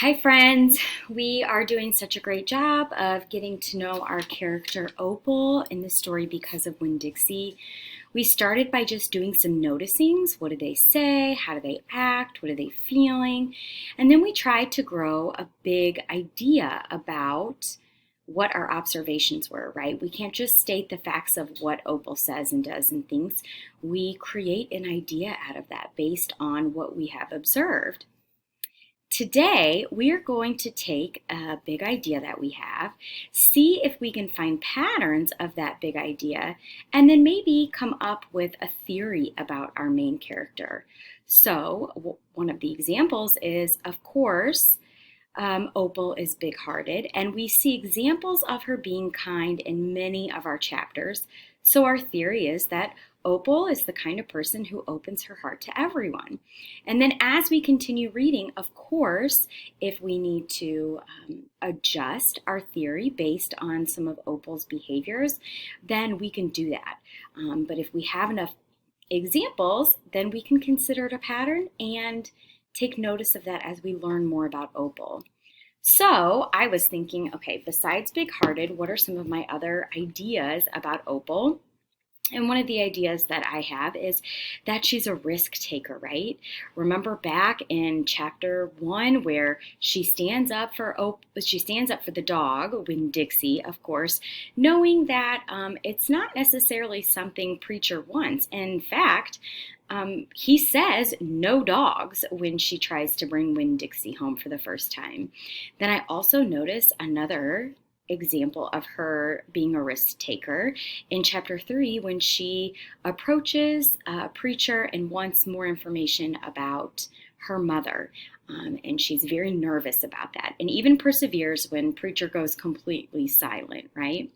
Hi, friends. We are doing such a great job of getting to know our character Opal in the story Because of Winn-Dixie. We started by just doing some noticings. What do they say? How do they act? What are they feeling? And then we tried to grow a big idea about what our observations were, right? We can't just state the facts of what Opal says and does and thinks. We create an idea out of that based on what we have observed. Today, we are going to take a big idea that we have, see if we can find patterns of that big idea, and then maybe come up with a theory about our main character. So, one of the examples is, of course, Opal is big-hearted, and we see examples of her being kind in many of our chapters. So our theory is that Opal is the kind of person who opens her heart to everyone. And then as we continue reading, of course, if we need to adjust our theory based on some of Opal's behaviors, then we can do that. But if we have enough examples, then we can consider it a pattern and take notice of that as we learn more about Opal. So I was thinking, okay, besides big-hearted, what are some of my other ideas about Opal? And one of the ideas that I have is that she's a risk taker, right? Remember back in chapter 1 where she stands up for the dog, Winn-Dixie, of course, knowing that it's not necessarily something Preacher wants. In fact, he says no dogs when she tries to bring Winn-Dixie home for the first time. Then I also notice another example of her being a risk taker in chapter 3 when she approaches Preacher and wants more information about her mother. And she's very nervous about that and even perseveres when Preacher goes completely silent, right?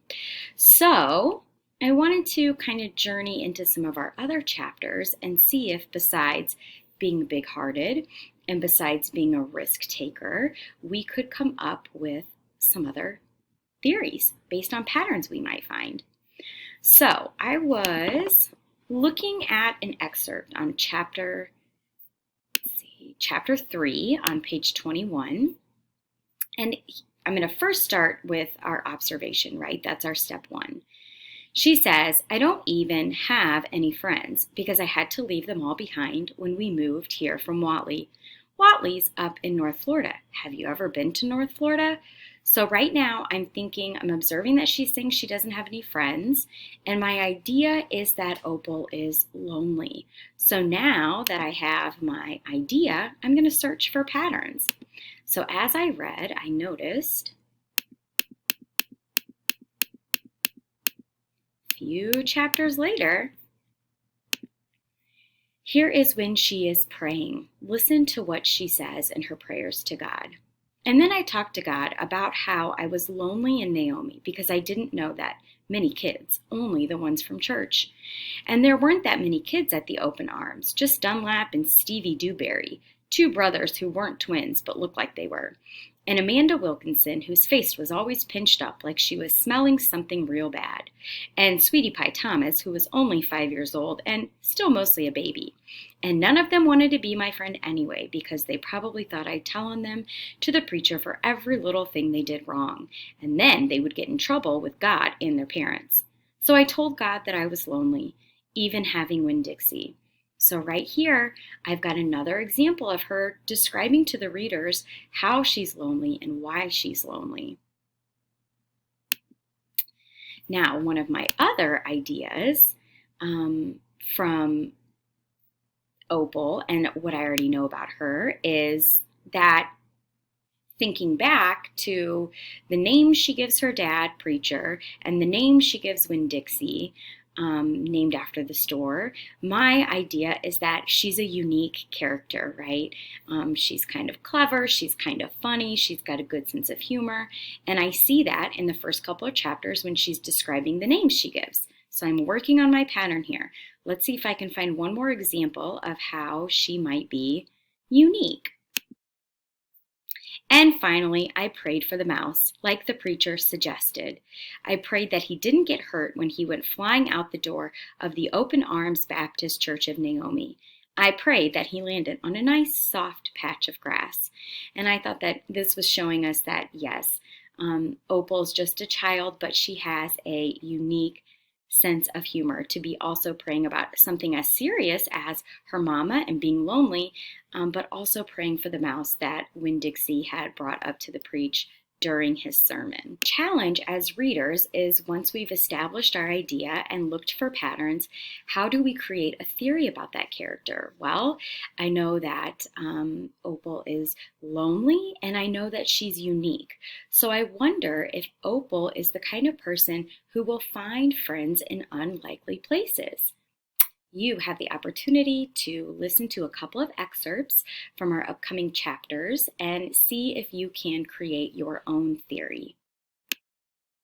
So I wanted to kind of journey into some of our other chapters and see if besides being big-hearted and besides being a risk taker, we could come up with some other theories based on patterns we might find. So I was looking at an excerpt on chapter 3 on page 21. And I'm going to first start with our observation, right? That's our step 1. She says, I don't even have any friends because I had to leave them all behind when we moved here from Whately. Whately's up in North Florida. Have you ever been to North Florida? So right now I'm observing that she's saying she doesn't have any friends, and my idea is that Opal is lonely. So now that I have my idea, I'm going to search for patterns. So as I read, I noticed a few chapters later, here is when she is praying. Listen to what she says in her prayers to God. And then I talked to God about how I was lonely in Naomi because I didn't know that many kids, only the ones from church. And there weren't that many kids at the Open Arms, just Dunlap and Stevie Dewberry, 2 brothers who weren't twins but looked like they were. And Amanda Wilkinson, whose face was always pinched up like she was smelling something real bad. And Sweetie Pie Thomas, who was only 5 years old and still mostly a baby. And none of them wanted to be my friend anyway because they probably thought I'd tell on them to the preacher for every little thing they did wrong. And then they would get in trouble with God and their parents. So I told God that I was lonely, even having Winn-Dixie. So right here, I've got another example of her describing to the readers how she's lonely and why she's lonely. Now, one of my other ideas from Opal and what I already know about her is that thinking back to the name she gives her dad, Preacher, and the name she gives Winn-Dixie, named after the store, my idea is that she's a unique character, right? She's kind of clever, she's kind of funny, she's got a good sense of humor, and I see that in the first couple of chapters when she's describing the names she gives. So I'm working on my pattern here. Let's see if I can find one more example of how she might be unique. And finally, I prayed for the mouse, like the preacher suggested. I prayed that he didn't get hurt when he went flying out the door of the Open Arms Baptist Church of Naomi. I prayed that he landed on a nice soft patch of grass. And I thought that this was showing us that, yes, Opal's just a child, but she has a unique sense of humor to be also praying about something as serious as her mama and being lonely, but also praying for the mouse that Winn-Dixie had brought up to the preach during his sermon. Challenge as readers is, once we've established our idea and looked for patterns, how do we create a theory about that character? Well, I know that Opal is lonely, and I know that she's unique. So I wonder if Opal is the kind of person who will find friends in unlikely places. You have the opportunity to listen to a couple of excerpts from our upcoming chapters and see if you can create your own theory.